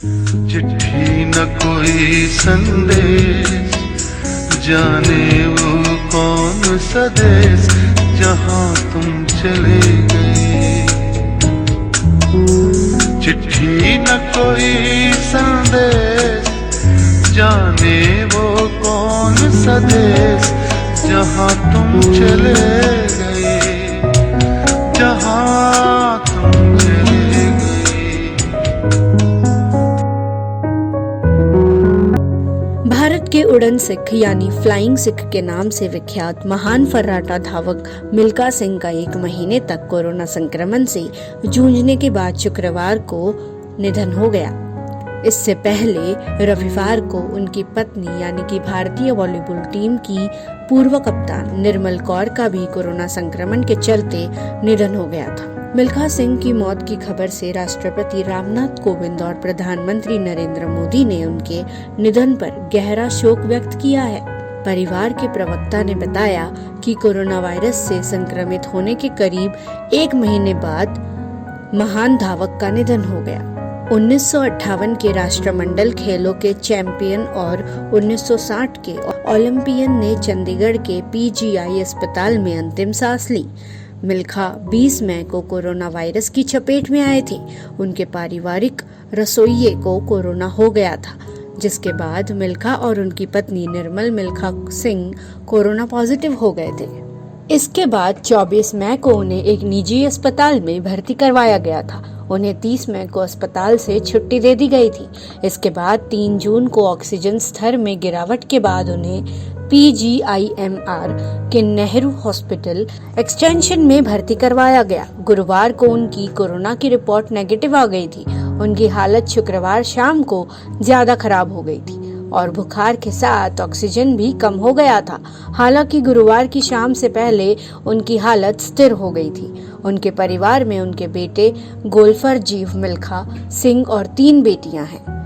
चिट्ठी न कोई संदेश, जाने वो कौन सा देश जहाँ तुम चले गए। चिट्ठी न कोई संदेश, जाने वो कौन सा देश जहाँ तुम चले गए, जहाँ तुम चले गए। भारत के उड़न सिख यानी फ्लाइंग सिख के नाम से विख्यात महान फर्राटा धावक मिल्खा सिंह का 1 महीने तक कोरोना संक्रमण से जूझने के बाद शुक्रवार को निधन हो गया। इससे पहले रविवार को उनकी पत्नी यानी कि भारतीय वॉलीबॉल टीम की पूर्व कप्तान निर्मल कौर का भी कोरोना संक्रमण के चलते निधन हो गया था। मिल्खा सिंह की मौत की खबर से राष्ट्रपति रामनाथ कोविंद और प्रधानमंत्री नरेंद्र मोदी ने उनके निधन पर गहरा शोक व्यक्त किया है। परिवार के प्रवक्ता ने बताया कि कोरोना वायरस से संक्रमित होने के करीब 1 महीने बाद महान धावक का निधन हो गया। 1958 के राष्ट्रमंडल खेलों के चैंपियन और 1960 के ओलंपियन ने चंडीगढ़ के PGI अस्पताल में अंतिम सांस ली। मिल्खा 20 मई को कोरोना वायरस की चपेट में आए थे। उनके पारिवारिक रसोइये को कोरोना हो गया था, जिसके बाद मिल्खा और उनकी पत्नी निर्मल मिल्खा सिंह कोरोना पॉजिटिव हो गए थे। इसके बाद 24 मई को उन्हें एक निजी अस्पताल में भर्ती करवाया गया था। उन्हें 30 मई को अस्पताल से छुट्टी दे दी गई थी। इसके बाद 3 जून को ऑक्सीजन स्तर में गिरावट के बाद उन्हें PGIMR के नेहरू हॉस्पिटल एक्सटेंशन में भर्ती करवाया गया। गुरुवार को उनकी कोरोना की रिपोर्ट नेगेटिव आ गई थी। उनकी हालत शुक्रवार शाम को ज्यादा खराब हो गई थी और बुखार के साथ ऑक्सीजन भी कम हो गया था। हालांकि गुरुवार की शाम से पहले उनकी हालत स्थिर हो गई थी। उनके परिवार में उनके बेटे गोल्फर जीव मिल्खा सिंह और 3 बेटियां हैं।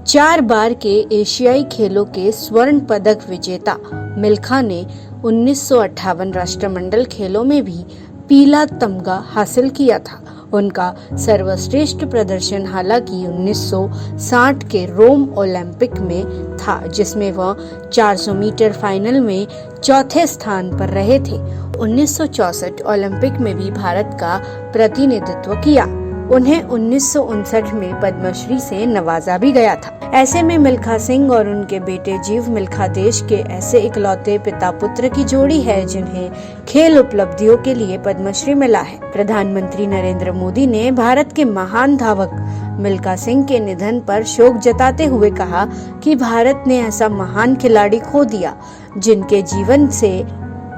4 बार के एशियाई खेलों के स्वर्ण पदक विजेता मिल्खा ने 1958 राष्ट्रमंडल खेलों में भी पीला तमगा हासिल किया था। उनका सर्वश्रेष्ठ प्रदर्शन हालांकि 1960 के रोम ओलंपिक में था, जिसमें वह 400 मीटर फाइनल में 4थे स्थान पर रहे थे। 1964 ओलंपिक में भी भारत का प्रतिनिधित्व किया। उन्हें 1959 में पद्मश्री से नवाजा भी गया था। ऐसे में मिल्खा सिंह और उनके बेटे जीव मिल्खा देश के ऐसे इकलौते पिता पुत्र की जोड़ी है जिन्हें खेल उपलब्धियों के लिए पद्मश्री मिला है। प्रधानमंत्री नरेंद्र मोदी ने भारत के महान धावक मिल्खा सिंह के निधन पर शोक जताते हुए कहा कि भारत ने ऐसा महान खिलाड़ी खो दिया जिनके जीवन से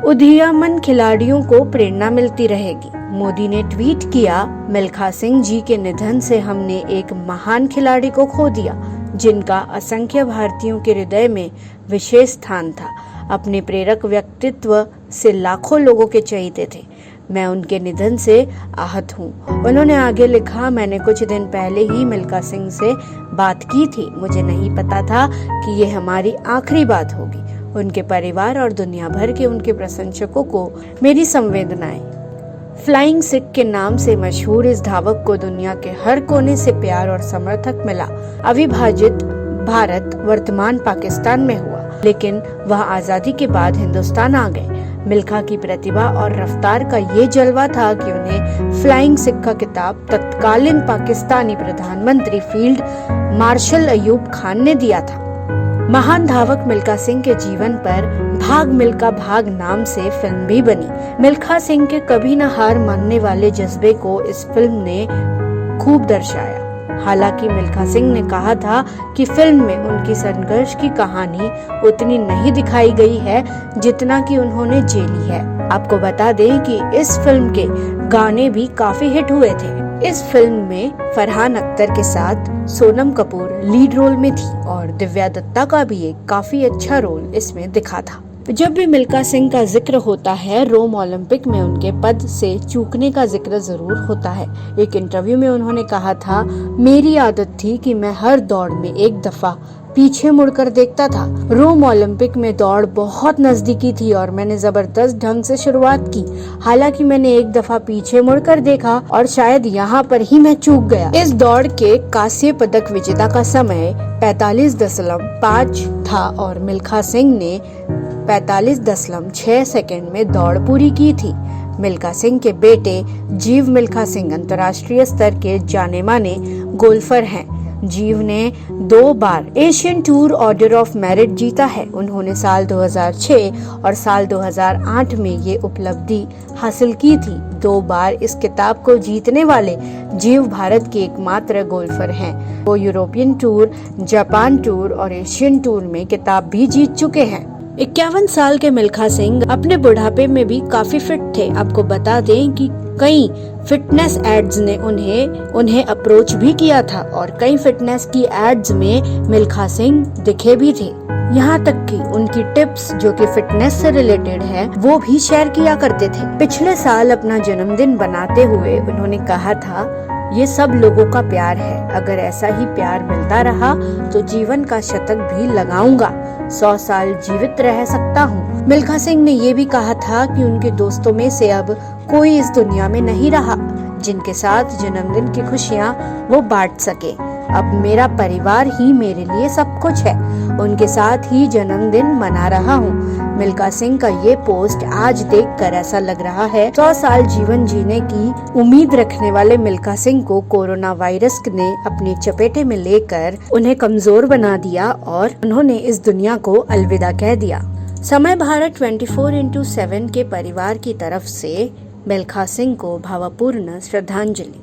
उदीयमान खिलाड़ियों को प्रेरणा मिलती रहेगी। मोदी ने ट्वीट किया, मिल्खा सिंह जी के निधन से हमने एक महान खिलाड़ी को खो दिया जिनका असंख्य भारतीयों के हृदय में विशेष स्थान था। अपने प्रेरक व्यक्तित्व से लाखों लोगों के चहेते थे। मैं उनके निधन से आहत हूँ। उन्होंने आगे लिखा, मैंने कुछ दिन पहले ही मिल्खा सिंह से बात की थी। मुझे नहीं पता था कि ये हमारी आखिरी बात होगी। उनके परिवार और दुनिया भर के उनके प्रशंसकों को मेरी संवेदनाएं। फ्लाइंग सिख के नाम से मशहूर इस धावक को दुनिया के हर कोने से प्यार और समर्थक मिला। अविभाजित भारत वर्तमान पाकिस्तान में हुआ, लेकिन वह आजादी के बाद हिंदुस्तान आ गए। मिल्खा की प्रतिभा और रफ्तार का ये जलवा था कि उन्हें फ्लाइंग सिख का खिताब तत्कालीन पाकिस्तानी प्रधानमंत्री फील्ड मार्शल अयूब खान ने दिया था। महान धावक मिल्खा सिंह के जीवन पर भाग मिल्खा भाग नाम से फिल्म भी बनी। मिल्खा सिंह के कभी न हार मानने वाले जज्बे को इस फिल्म ने खूब दर्शाया। हालांकि मिल्खा सिंह ने कहा था कि फिल्म में उनकी संघर्ष की कहानी उतनी नहीं दिखाई गई है जितना कि उन्होंने झेली है। आपको बता दें कि इस फिल्म के गाने भी काफी हिट हुए थे। इस फिल्म में फरहान अख्तर के साथ सोनम कपूर लीड रोल में थी और दिव्या दत्ता का भी एक काफी अच्छा रोल इसमें दिखा था। जब भी मिल्खा सिंह का जिक्र होता है, रोम ओलंपिक में उनके पद से चूकने का जिक्र जरूर होता है। एक इंटरव्यू में उन्होंने कहा था, मेरी आदत थी कि मैं हर दौड़ में एक दफा पीछे मुड़कर देखता था। रोम ओलंपिक में दौड़ बहुत नजदीकी थी और मैंने जबरदस्त ढंग से शुरुआत की। हालांकि मैंने एक दफा पीछे मुड़कर देखा और शायद यहाँ पर ही मैं चूक गया। इस दौड़ के कांस्य पदक विजेता का समय 45.5 था और मिल्खा सिंह ने 45.6 सेकंड में दौड़ पूरी की थी। मिल्खा सिंह के बेटे जीव मिल्खा सिंह अंतर्राष्ट्रीय स्तर के जाने माने गोल्फर हैं। जीव ने 2 बार Asian Tour Order of Merit जीता है। उन्होंने साल 2006 और साल 2008 में ये उपलब्धि हासिल की थी। 2 बार इस खिताब को जीतने वाले जीव भारत के एकमात्र गोल्फर हैं। वो यूरोपियन टूर, जापान टूर और एशियन टूर में खिताब भी जीत चुके हैं। 51 साल के मिल्खा सिंह अपने बुढ़ापे में भी काफी फिट थे। आपको बता दें कि कई फिटनेस एड्स ने उन्हें अप्रोच भी किया था और कई फिटनेस की एड्स में मिल्खा सिंह दिखे भी थे। यहाँ तक कि उनकी टिप्स जो कि फिटनेस से रिलेटेड है वो भी शेयर किया करते थे। पिछले साल अपना जन्मदिन बनाते हुए उन्होंने कहा था, ये सब लोगों का प्यार है। अगर ऐसा ही प्यार मिलता रहा तो जीवन का शतक भी लगाऊंगा। 100 साल जीवित रह सकता हूँ। मिल्खा सिंह ने ये भी कहा था कि उनके दोस्तों में से अब कोई इस दुनिया में नहीं रहा जिनके साथ जन्मदिन की खुशियाँ वो बांट सके। अब मेरा परिवार ही मेरे लिए सब कुछ है। उनके साथ ही जन्मदिन मना रहा हूँ। मिल्खा सिंह का ये पोस्ट आज देखकर ऐसा लग रहा है 100 साल जीवन जीने की उम्मीद रखने वाले मिल्खा सिंह को कोरोना वायरस ने अपनी चपेटे में लेकर उन्हें कमजोर बना दिया और उन्होंने इस दुनिया को अलविदा कह दिया। समय भारत 24/7 के परिवार की तरफ से मिल्खा सिंह को भावपूर्ण श्रद्धांजलि।